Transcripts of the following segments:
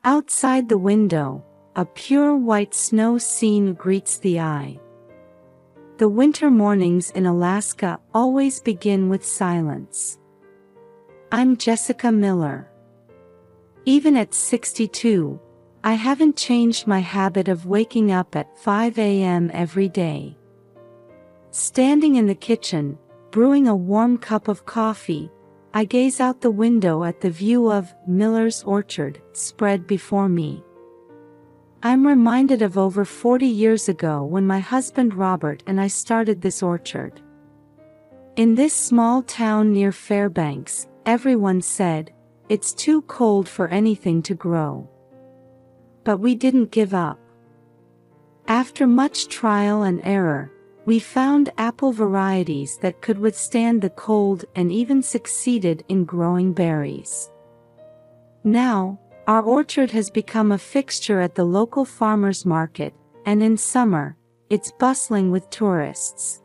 Outside the window, a pure white snow scene greets the eye. The winter mornings in Alaska always begin with silence. I'm Jessica Miller. Even at 62, I haven't changed my habit of waking up at 5 a.m. every day. Standing in the kitchen, brewing a warm cup of coffee, I gaze out the window at the view of Miller's orchard spread before me. I'm reminded of over 40 years ago when my husband Robert and I started this orchard. In this small town near Fairbanks, everyone said, "It's too cold for anything to grow." But we didn't give up. After much trial and error, we found apple varieties that could withstand the cold and even succeeded in growing berries. Now, our orchard has become a fixture at the local farmers market, and in summer, it's bustling with tourists.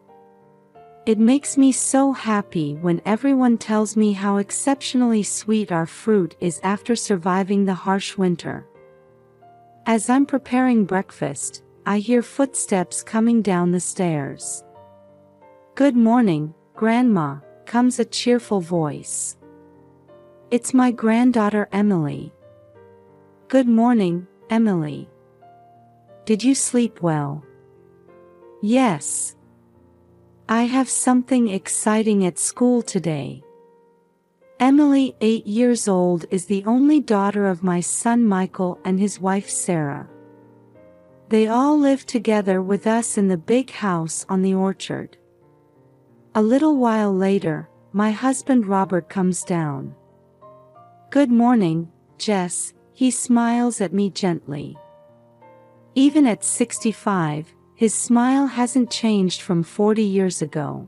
It makes me so happy when everyone tells me how exceptionally sweet our fruit is after surviving the harsh winter. As I'm preparing breakfast, I hear footsteps coming down the stairs. "Good morning, Grandma," comes a cheerful voice. It's my granddaughter Emily. "Good morning, Emily. Did you sleep well?" "Yes. I have something exciting at school today." Emily, 8 years old, is the only daughter of my son Michael and his wife Sarah. They all live together with us in the big house on the orchard. A little while later, my husband Robert comes down. "Good morning, Jess," he smiles at me gently. Even at 65, his smile hasn't changed from 40 years ago.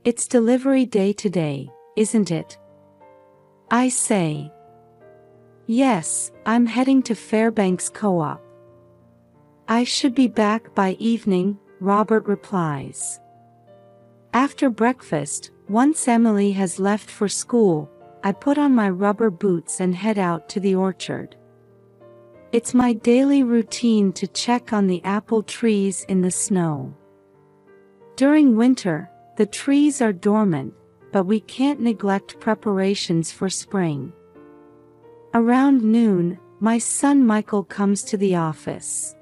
It's delivery day today, isn't it? I say. "Yes, I'm heading to Fairbanks Co-op." "I should be back by evening," Robert replies. After breakfast, once Emily has left for school, I put on my rubber boots and head out to the orchard. It's my daily routine to check on the apple trees in the snow. During winter, the trees are dormant, but we can't neglect preparations for spring. Around noon, my son Michael comes to the office.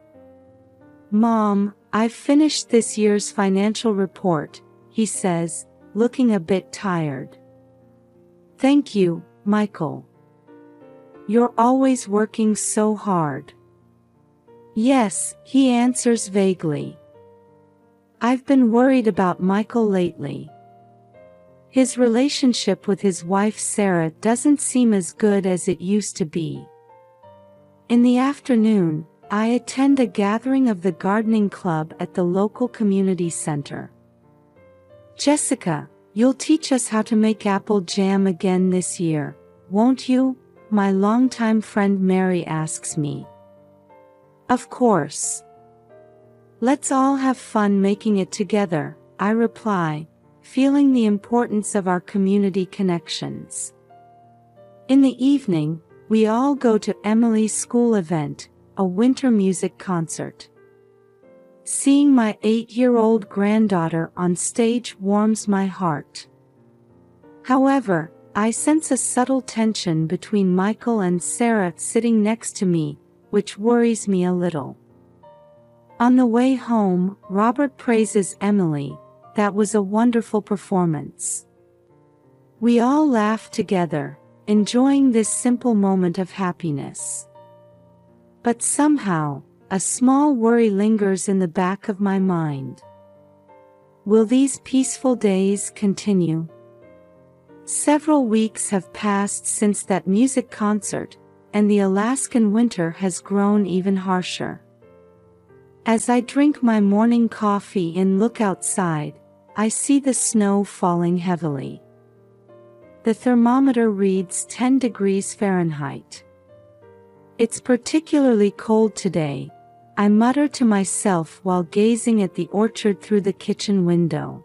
"Mom, I've finished this year's financial report," he says, looking a bit tired. "Thank you, Michael. You're always working so hard." "Yes," he answers vaguely. I've been worried about Michael lately. His relationship with his wife Sarah doesn't seem as good as it used to be. In the afternoon, I attend a gathering of the gardening club at the local community center. "Jessica, you'll teach us how to make apple jam again this year, won't you?" my longtime friend Mary asks me. "Of course. Let's all have fun making it together," I reply, feeling the importance of our community connections. In the evening, we all go to Emily's school event, a winter music concert. Seeing my 8-year-old granddaughter on stage warms my heart. However, I sense a subtle tension between Michael and Sarah sitting next to me, which worries me a little. On the way home, Robert praises Emily, "That was a wonderful performance." We all laugh together, enjoying this simple moment of happiness. But somehow, a small worry lingers in the back of my mind. Will these peaceful days continue? Several weeks have passed since that music concert, and the Alaskan winter has grown even harsher. As I drink my morning coffee and look outside, I see the snow falling heavily. The thermometer reads 10 degrees Fahrenheit. "It's particularly cold today," I mutter to myself while gazing at the orchard through the kitchen window.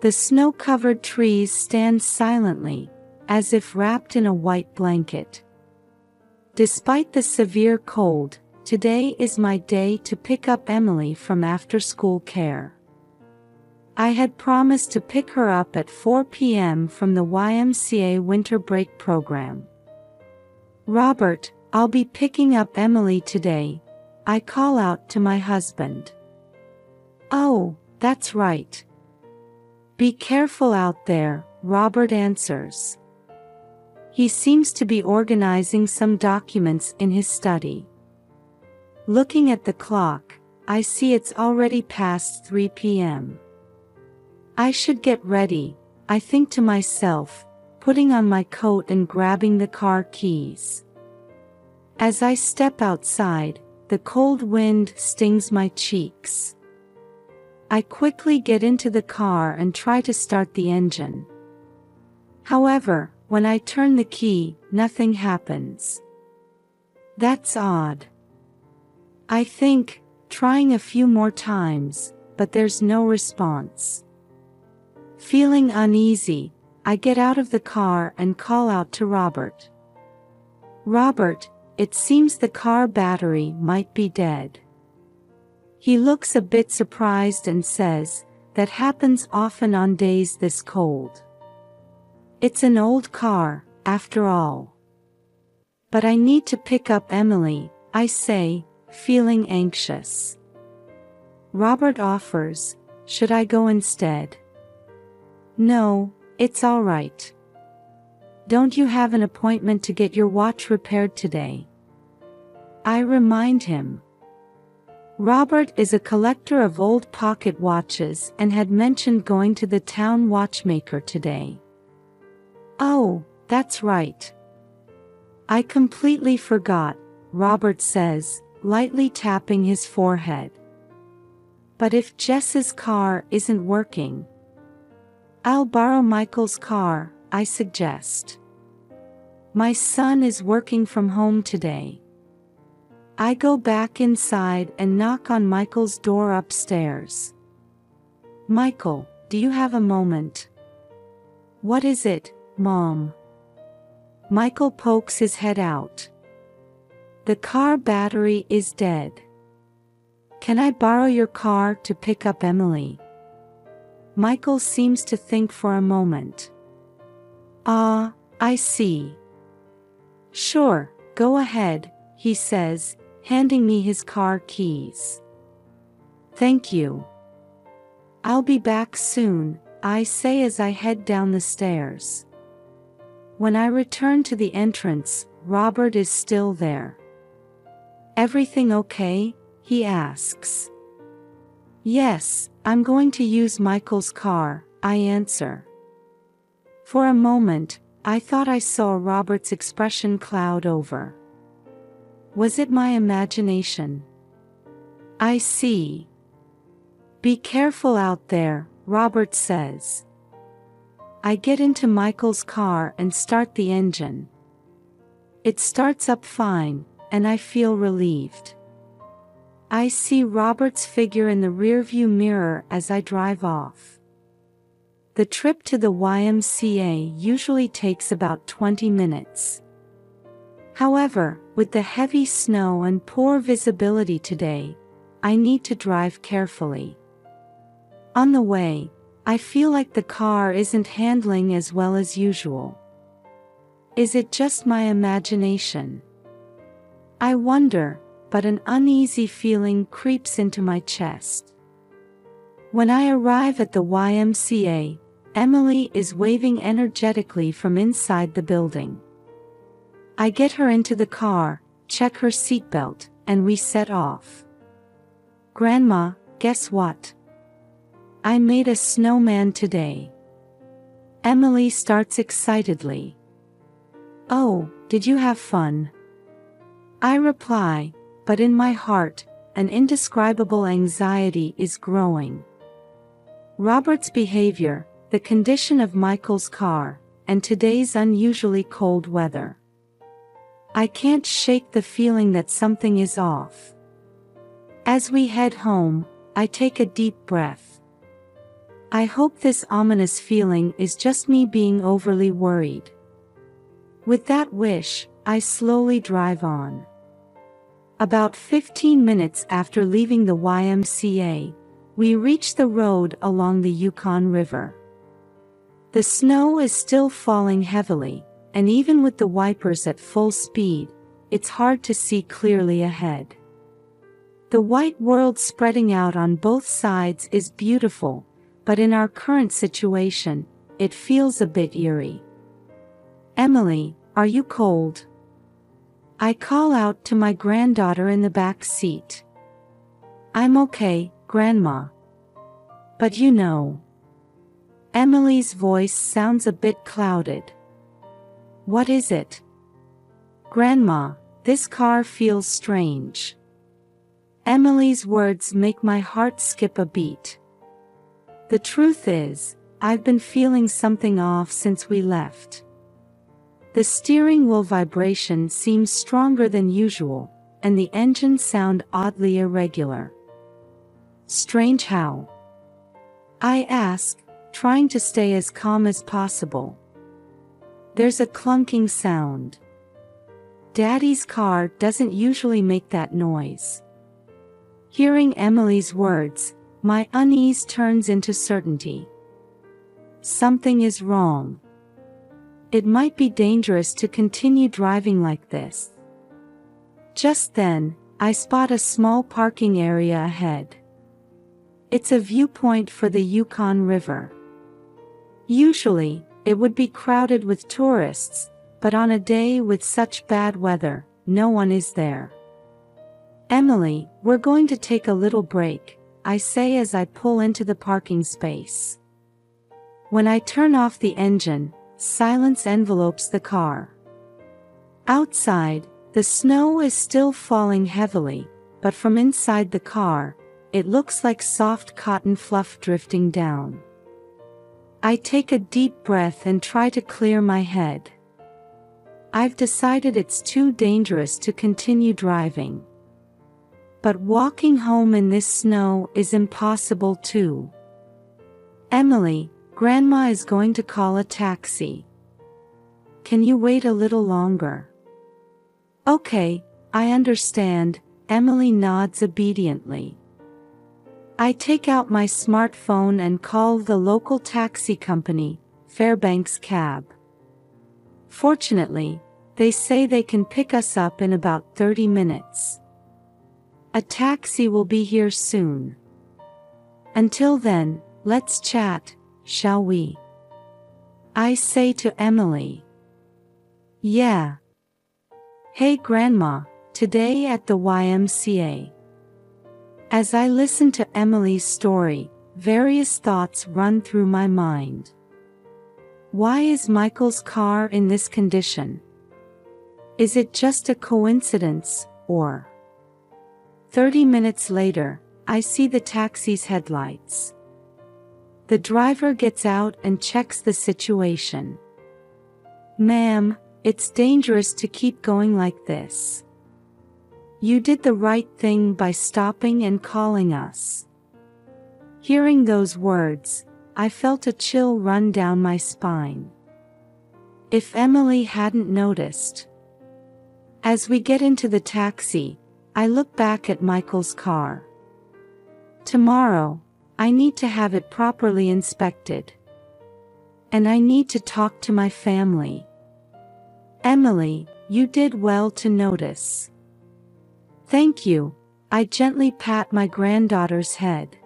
The snow-covered trees stand silently, as if wrapped in a white blanket. Despite the severe cold, today is my day to pick up Emily from after-school care. I had promised to pick her up at 4 p.m. from the YMCA winter break program. "Robert, I'll be picking up Emily today," I call out to my husband. "Oh, that's right. Be careful out there," Robert answers. He seems to be organizing some documents in his study. Looking at the clock, I see it's already past 3 p.m. I should get ready, I think to myself, putting on my coat and grabbing the car keys. As I step outside, the cold wind stings my cheeks. I quickly get into the car and try to start the engine. However, when I turn the key, nothing happens. That's odd. I think, trying a few more times, but there's no response. Feeling uneasy, I get out of the car and call out to Robert. "Robert, it seems the car battery might be dead." He looks a bit surprised and says, "That happens often on days this cold. It's an old car, after all." "But I need to pick up Emily," I say, feeling anxious. Robert offers, "Should I go instead?" "No, it's all right. Don't you have an appointment to get your watch repaired today?" I remind him. Robert is a collector of old pocket watches and had mentioned going to the town watchmaker today. "Oh, that's right. I completely forgot," Robert says, lightly tapping his forehead. "But if Jess's car isn't working, I'll borrow Michael's car," I suggest. "My son is working from home today." I go back inside and knock on Michael's door upstairs. "Michael, do you have a moment?" "What is it, Mom?" Michael pokes his head out. "The car battery is dead. Can I borrow your car to pick up Emily?" Michael seems to think for a moment. "Ah, I see. Sure, go ahead," he says, handing me his car keys. "Thank you. I'll be back soon," I say as I head down the stairs. When I return to the entrance, Robert is still there. "Everything okay?" he asks. "Yes, I'm going to use Michael's car," I answer. For a moment, I thought I saw Robert's expression cloud over. Was it my imagination? "I see. Be careful out there," Robert says. I get into Michael's car and start the engine. It starts up fine, and I feel relieved. I see Robert's figure in the rearview mirror as I drive off. The trip to the YMCA usually takes about 20 minutes. However, with the heavy snow and poor visibility today, I need to drive carefully. On the way, I feel like the car isn't handling as well as usual. Is it just my imagination? I wonder, but an uneasy feeling creeps into my chest. When I arrive at the YMCA, Emily is waving energetically from inside the building. I get her into the car, check her seatbelt, and we set off. "Grandma, guess what? I made a snowman today." Emily starts excitedly. "Oh, did you have fun?" I reply, but in my heart, an indescribable anxiety is growing. Robert's behavior, the condition of Michael's car, and today's unusually cold weather. I can't shake the feeling that something is off. As we head home, I take a deep breath. I hope this ominous feeling is just me being overly worried. With that wish, I slowly drive on. About 15 minutes after leaving the YMCA, we reach the road along the Yukon River. The snow is still falling heavily, and even with the wipers at full speed, it's hard to see clearly ahead. The white world spreading out on both sides is beautiful, but in our current situation, it feels a bit eerie. "Emily, are you cold?" I call out to my granddaughter in the back seat. "I'm okay, Grandma. But you know." Emily's voice sounds a bit clouded. "What is it?" "Grandma, this car feels strange." Emily's words make my heart skip a beat. The truth is, I've been feeling something off since we left. The steering wheel vibration seems stronger than usual, and the engine sound oddly irregular. "Strange how?" I ask, trying to stay as calm as possible. "There's a clunking sound. Daddy's car doesn't usually make that noise." Hearing Emily's words, my unease turns into certainty. Something is wrong. It might be dangerous to continue driving like this. Just then, I spot a small parking area ahead. It's a viewpoint for the Yukon River. Usually, it would be crowded with tourists, but on a day with such bad weather, no one is there. "Emily, we're going to take a little break," I say as I pull into the parking space. When I turn off the engine, silence envelopes the car. Outside, the snow is still falling heavily, but from inside the car, it looks like soft cotton fluff drifting down. I take a deep breath and try to clear my head. I've decided it's too dangerous to continue driving. But walking home in this snow is impossible too. "Emily, Grandma is going to call a taxi. Can you wait a little longer?" "Okay, I understand," Emily nods obediently. I take out my smartphone and call the local taxi company, Fairbanks Cab. Fortunately, they say they can pick us up in about 30 minutes. A taxi will be here soon. Until then, let's chat, shall we? I say to Emily. "Yeah. Hey Grandma, today at the YMCA." As I listen to Emily's story, various thoughts run through my mind. Why is Michael's car in this condition? Is it just a coincidence, or? 30 minutes later, I see the taxi's headlights. The driver gets out and checks the situation. "Ma'am, it's dangerous to keep going like this. You did the right thing by stopping and calling us." Hearing those words, I felt a chill run down my spine. If Emily hadn't noticed. As we get into the taxi, I look back at Michael's car. Tomorrow, I need to have it properly inspected. And I need to talk to my family. "Emily, you did well to notice." "Thank you," I gently pat my granddaughter's head.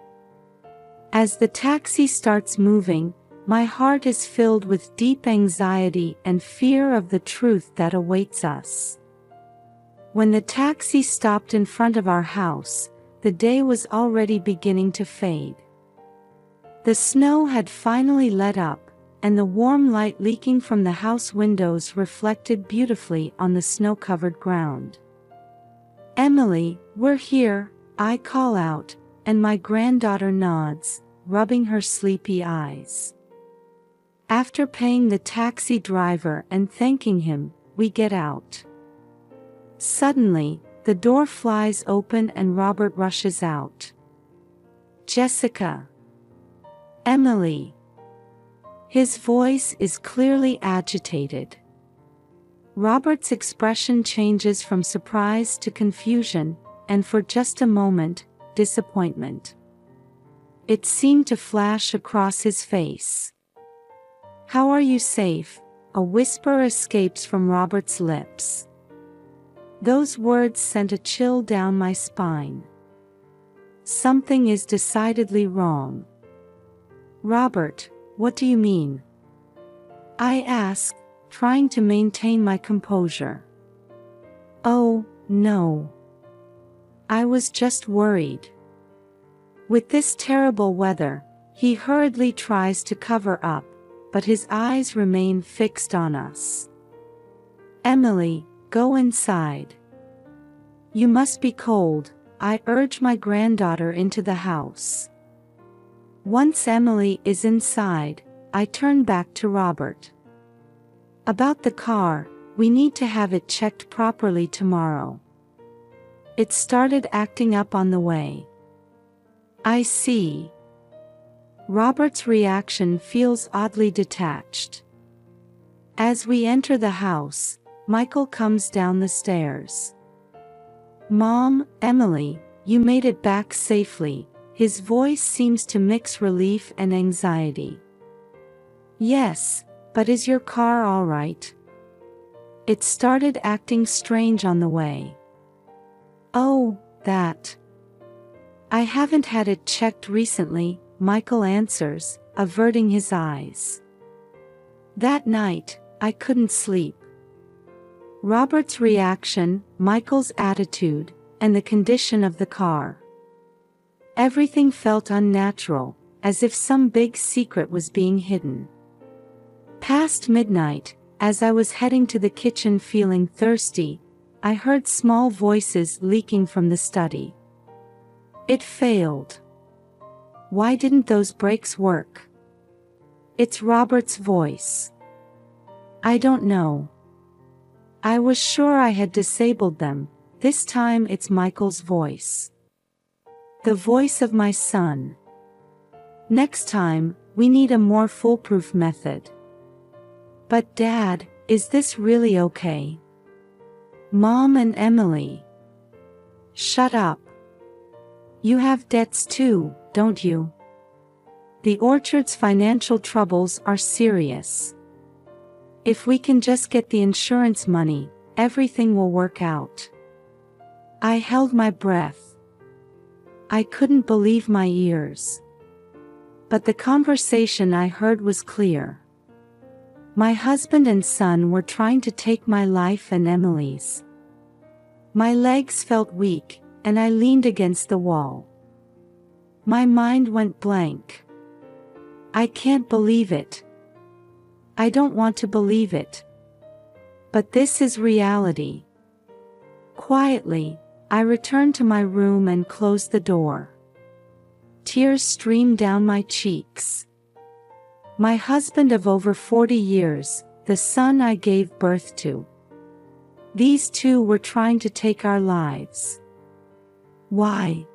As the taxi starts moving, my heart is filled with deep anxiety and fear of the truth that awaits us. When the taxi stopped in front of our house, the day was already beginning to fade. The snow had finally let up, and the warm light leaking from the house windows reflected beautifully on the snow-covered ground. "Emily, we're here," I call out, and my granddaughter nods, rubbing her sleepy eyes. After paying the taxi driver and thanking him, we get out. Suddenly, the door flies open and Robert rushes out. "Jessica." "Emily." His voice is clearly agitated. Robert's expression changes from surprise to confusion, and for just a moment, disappointment. It seemed to flash across his face. "How are you safe?" a whisper escapes from Robert's lips. Those words sent a chill down my spine. Something is decidedly wrong. "Robert, what do you mean?" I ask, trying to maintain my composure. "Oh, no. I was just worried." With this terrible weather, he hurriedly tries to cover up, but his eyes remain fixed on us. "Emily, go inside. You must be cold," I urge my granddaughter into the house. Once Emily is inside, I turn back to Robert. "About the car, we need to have it checked properly tomorrow. It started acting up on the way." "I see." Robert's reaction feels oddly detached. As we enter the house, Michael comes down the stairs. "Mom, Emily, you made it back safely." His voice seems to mix relief and anxiety. "Yes, but is your car all right? It started acting strange on the way." "Oh, that. I haven't had it checked recently," Michael answers, averting his eyes. "That night, I couldn't sleep." Robert's reaction, Michael's attitude, and the condition of the car. Everything felt unnatural, as if some big secret was being hidden. Past midnight, as I was heading to the kitchen feeling thirsty, I heard small voices leaking from the study. It failed. Why didn't those brakes work? It's Robert's voice. I don't know. I was sure I had disabled them. This time it's Michael's voice. The voice of my son. Next time, we need a more foolproof method. "But Dad, is this really okay?" "Mom and Emily." "Shut up. You have debts too, don't you? The orchard's financial troubles are serious. If we can just get the insurance money, everything will work out." I held my breath. I couldn't believe my ears. But the conversation I heard was clear. My husband and son were trying to take my life and Emily's. My legs felt weak, and I leaned against the wall. My mind went blank. I can't believe it. I don't want to believe it. But this is reality. Quietly, I returned to my room and closed the door. Tears streamed down my cheeks. My husband of over 40 years, the son I gave birth to. These two were trying to take our lives. Why?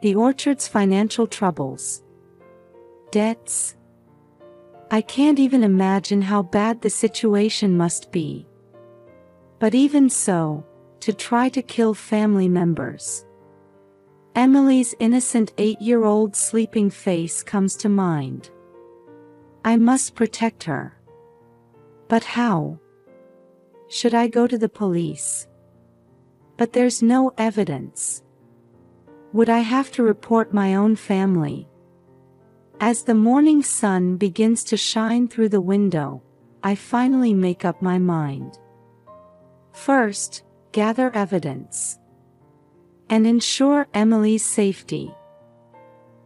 The orchard's financial troubles. Debts. I can't even imagine how bad the situation must be. But even so, to try to kill family members. Emily's innocent 8-year-old sleeping face comes to mind. I must protect her. But how? Should I go to the police? But there's no evidence. Would I have to report my own family? As the morning sun begins to shine through the window, I finally make up my mind. First, gather evidence. And ensure Emily's safety.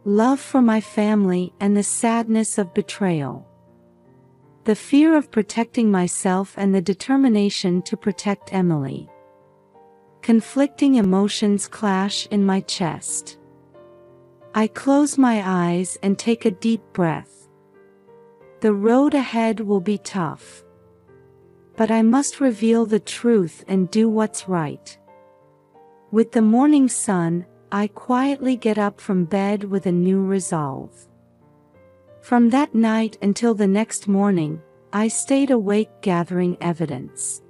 Love for my family and the sadness of betrayal. The fear of protecting myself and the determination to protect Emily. Conflicting emotions clash in my chest. I close my eyes and take a deep breath. The road ahead will be tough. But I must reveal the truth and do what's right. With the morning sun, I quietly get up from bed with a new resolve. From that night until the next morning, I stayed awake gathering evidence.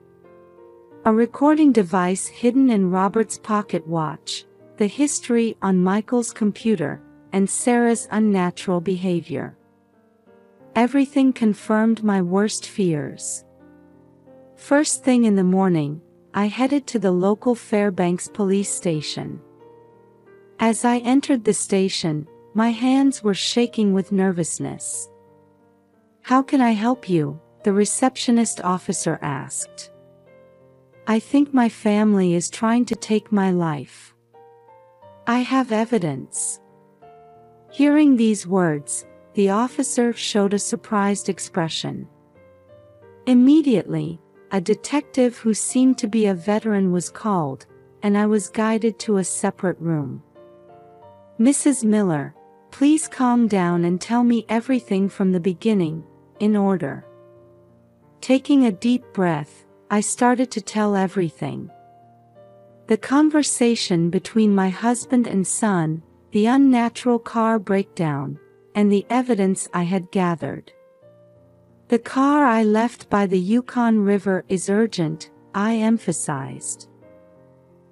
A recording device hidden in Robert's pocket watch, the history on Michael's computer, and Sarah's unnatural behavior. Everything confirmed my worst fears. First thing in the morning, I headed to the local Fairbanks police station. As I entered the station, my hands were shaking with nervousness. "How can I help you?" the receptionist officer asked. "I think my family is trying to take my life. I have evidence." Hearing these words, the officer showed a surprised expression. Immediately, a detective who seemed to be a veteran was called, and I was guided to a separate room. "Mrs. Miller, please calm down and tell me everything from the beginning, in order." Taking a deep breath, I started to tell everything. The conversation between my husband and son, the unnatural car breakdown, and the evidence I had gathered. "The car I left by the Yukon River is urgent," I emphasized.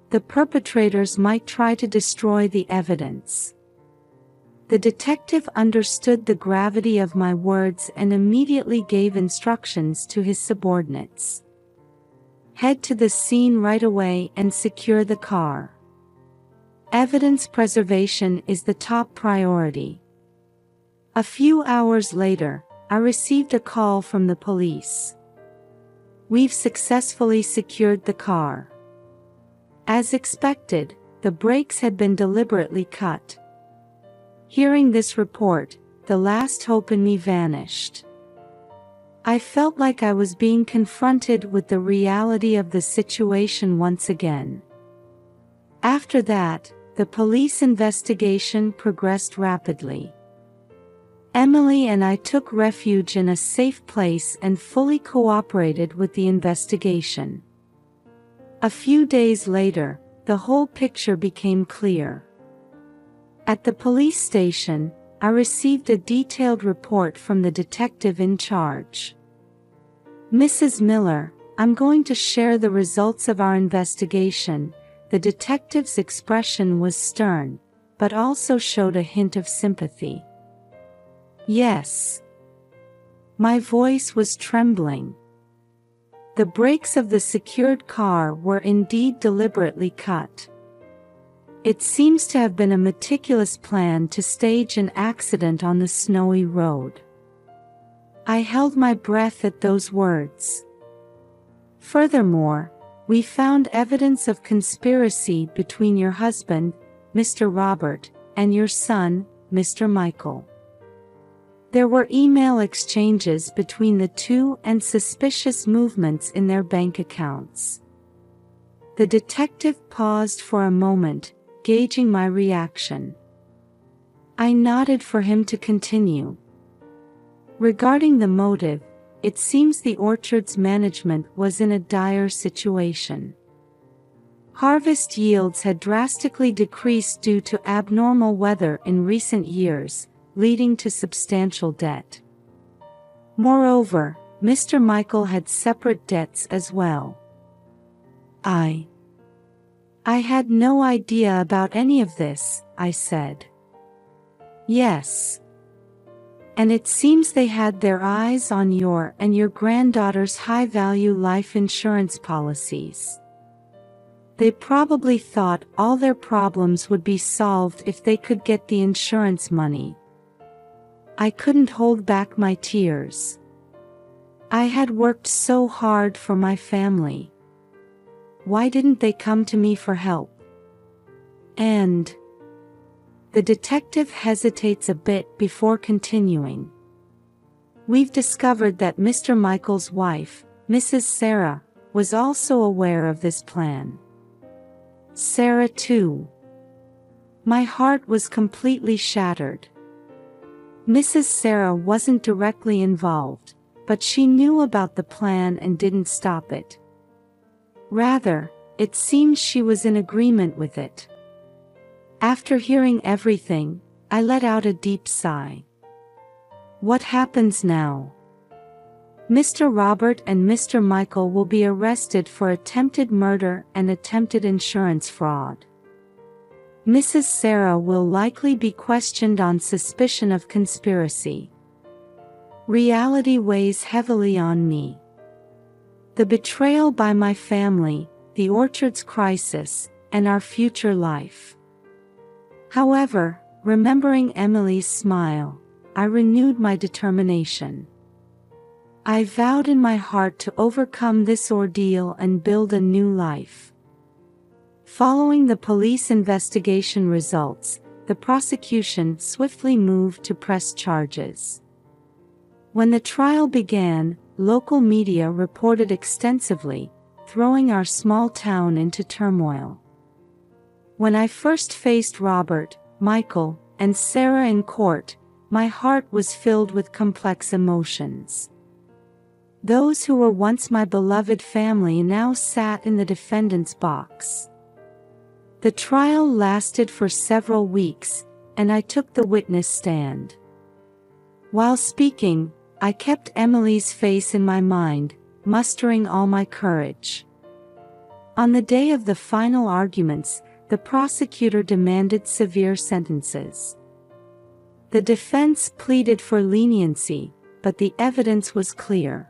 "The perpetrators might try to destroy the evidence." The detective understood the gravity of my words and immediately gave instructions to his subordinates. "Head to the scene right away and secure the car. Evidence preservation is the top priority." A few hours later, I received a call from the police. "We've successfully secured the car." As expected, the brakes had been deliberately cut. Hearing this report, the last hope in me vanished. I felt like I was being confronted with the reality of the situation once again. After that, the police investigation progressed rapidly. Emily and I took refuge in a safe place and fully cooperated with the investigation. A few days later, the whole picture became clear. At the police station, I received a detailed report from the detective in charge. "Mrs. Miller, I'm going to share the results of our investigation." The detective's expression was stern, but also showed a hint of sympathy. "Yes." My voice was trembling. The brakes of the secured car were indeed deliberately cut. It seems to have been a meticulous plan to stage an accident on the snowy road. I held my breath at those words. Furthermore, we found evidence of conspiracy between your husband, Mr. Robert, and your son, Mr. Michael. There were email exchanges between the two and suspicious movements in their bank accounts. The detective paused for a moment, gauging my reaction. I nodded for him to continue. "Regarding the motive, it seems the orchard's management was in a dire situation. Harvest yields had drastically decreased due to abnormal weather in recent years, leading to substantial debt. Moreover, Mr. Michael had separate debts as well." I had no idea about any of this," I said. "Yes. And it seems they had their eyes on your and your granddaughter's high-value life insurance policies. They probably thought all their problems would be solved if they could get the insurance money." I couldn't hold back my tears. I had worked so hard for my family. Why didn't they come to me for help? And the detective hesitates a bit before continuing. "We've discovered that Mr. Michael's wife, Mrs. Sarah, was also aware of this plan." "Sarah too." My heart was completely shattered. Mrs. Sarah wasn't directly involved, but she knew about the plan and didn't stop it. Rather, it seems she was in agreement with it. After hearing everything, I let out a deep sigh. "What happens now?" Mr. Robert and Mr. Michael will be arrested for attempted murder and attempted insurance fraud. Mrs. Sarah will likely be questioned on suspicion of conspiracy. Reality weighs heavily on me. The betrayal by my family, the orchard's crisis, and our future life. However, remembering Emily's smile, I renewed my determination. I vowed in my heart to overcome this ordeal and build a new life. Following the police investigation results, the prosecution swiftly moved to press charges. When the trial began, local media reported extensively, throwing our small town into turmoil. When I first faced Robert, Michael, and Sarah in court, my heart was filled with complex emotions. Those who were once my beloved family now sat in the defendant's box. The trial lasted for several weeks, and I took the witness stand. While speaking, I kept Emily's face in my mind, mustering all my courage. On the day of the final arguments, the prosecutor demanded severe sentences. The defense pleaded for leniency, but the evidence was clear.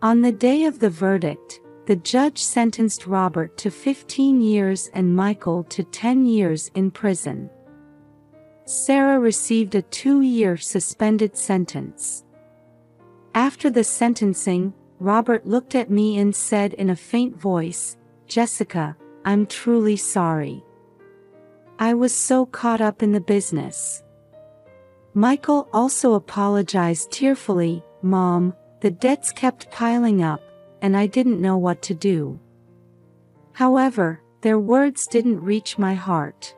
On the day of the verdict, the judge sentenced Robert to 15 years and Michael to 10 years in prison. Sarah received a 2-year suspended sentence. After the sentencing, Robert looked at me and said in a faint voice, "Jessica, I'm truly sorry. I was so caught up in the business." Michael also apologized tearfully, "Mom, the debts kept piling up, and I didn't know what to do." However, their words didn't reach my heart.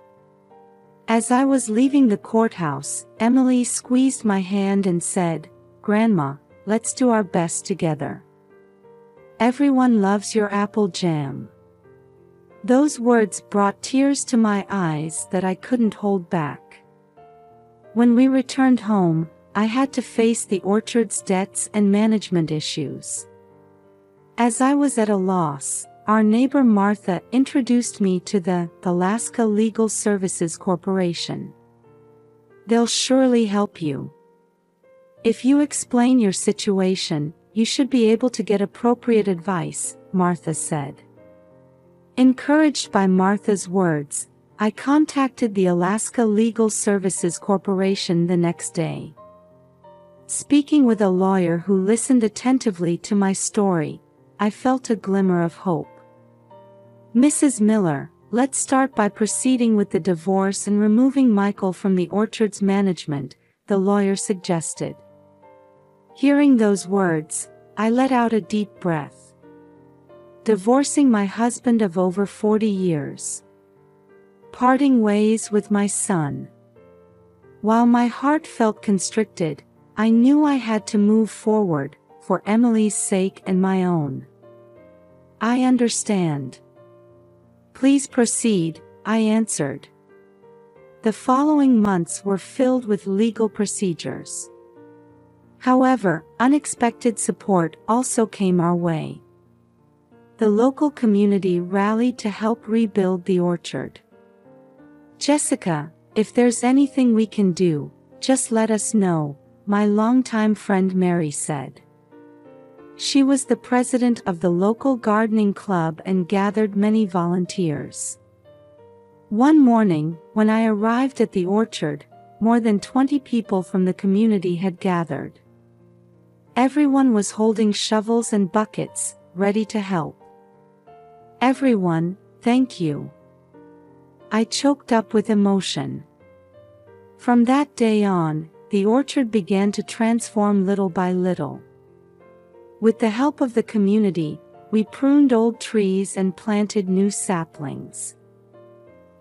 As I was leaving the courthouse, Emily squeezed my hand and said, "Grandma, let's do our best together. Everyone loves your apple jam." Those words brought tears to my eyes that I couldn't hold back. When we returned home, I had to face the orchard's debts and management issues. As I was at a loss, our neighbor Martha introduced me to the Alaska Legal Services Corporation. "They'll surely help you. If you explain your situation, you should be able to get appropriate advice," Martha said. Encouraged by Martha's words, I contacted the Alaska Legal Services Corporation the next day. Speaking with a lawyer who listened attentively to my story, I felt a glimmer of hope. "Mrs. Miller, let's start by proceeding with the divorce and removing Michael from the orchard's management," the lawyer suggested. Hearing those words, I let out a deep breath. Divorcing my husband of over 40 years. Parting ways with my son. While my heart felt constricted, I knew I had to move forward, for Emily's sake and my own. "I understand. Please proceed," I answered. The following months were filled with legal procedures. However, unexpected support also came our way. The local community rallied to help rebuild the orchard. "Jessica, if there's anything we can do, just let us know," my longtime friend Mary said. She was the president of the local gardening club and gathered many volunteers. One morning, when I arrived at the orchard, more than 20 people from the community had gathered. Everyone was holding shovels and buckets, ready to help. "Everyone, thank you." I choked up with emotion. From that day on, the orchard began to transform little by little. With the help of the community, we pruned old trees and planted new saplings.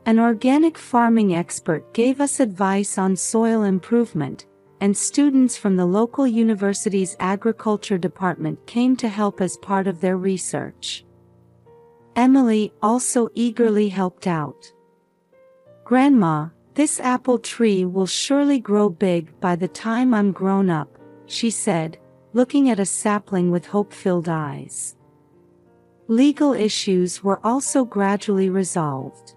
An organic farming expert gave us advice on soil improvement, and students from the local university's agriculture department came to help as part of their research. Emily also eagerly helped out. "Grandma, this apple tree will surely grow big by the time I'm grown up," she said, looking at a sapling with hope-filled eyes. Legal issues were also gradually resolved.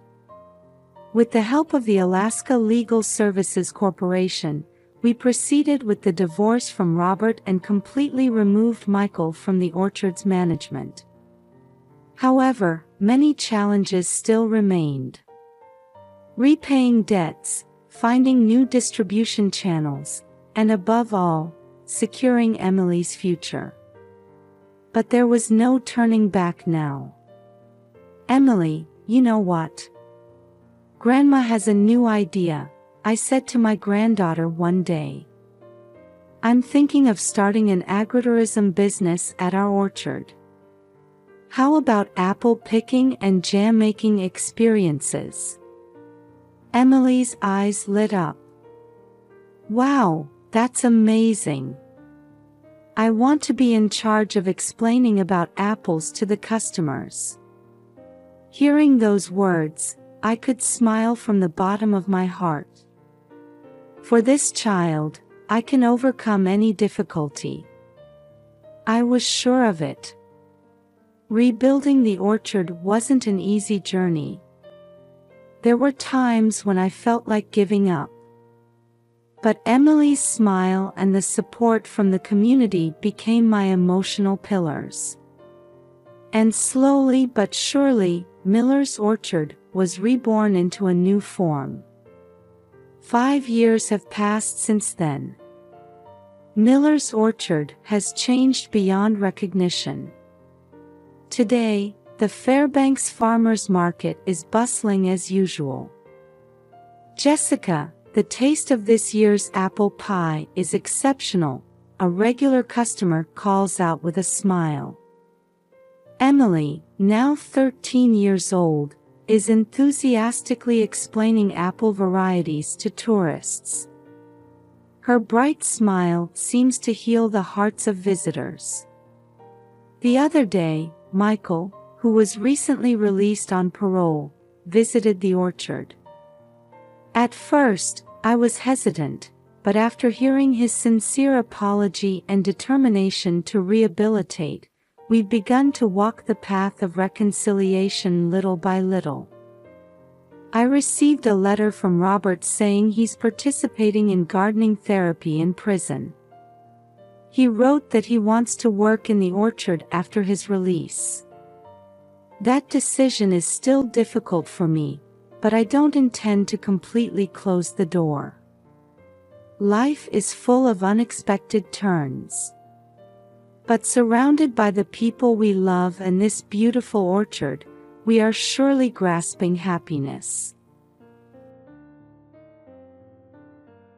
With the help of the Alaska Legal Services Corporation, we proceeded with the divorce from Robert and completely removed Michael from the orchard's management. However, many challenges still remained. Repaying debts, finding new distribution channels, and above all, securing Emily's future. But there was no turning back now. "Emily, you know what? Grandma has a new idea," I said to my granddaughter one day. "I'm thinking of starting an agritourism business at our orchard. How about apple picking and jam making experiences?" Emily's eyes lit up. "Wow, that's amazing. I want to be in charge of explaining about apples to the customers." Hearing those words, I could smile from the bottom of my heart. For this child, I can overcome any difficulty. I was sure of it. Rebuilding the orchard wasn't an easy journey. There were times when I felt like giving up. But Emily's smile and the support from the community became my emotional pillars. And slowly but surely, Miller's Orchard was reborn into a new form. 5 years have passed since then. Miller's Orchard has changed beyond recognition. Today, the Fairbanks Farmers Market is bustling as usual. "Jessica, the taste of this year's apple pie is exceptional," a regular customer calls out with a smile. Emily, now 13 years old, is enthusiastically explaining apple varieties to tourists. Her bright smile seems to heal the hearts of visitors. The other day, Michael, who was recently released on parole, visited the orchard. At first, I was hesitant, but after hearing his sincere apology and determination to rehabilitate, we've begun to walk the path of reconciliation little by little. I received a letter from Robert saying he's participating in gardening therapy in prison. He wrote that he wants to work in the orchard after his release. That decision is still difficult for me, but I don't intend to completely close the door. Life is full of unexpected turns. But surrounded by the people we love and this beautiful orchard, we are surely grasping happiness.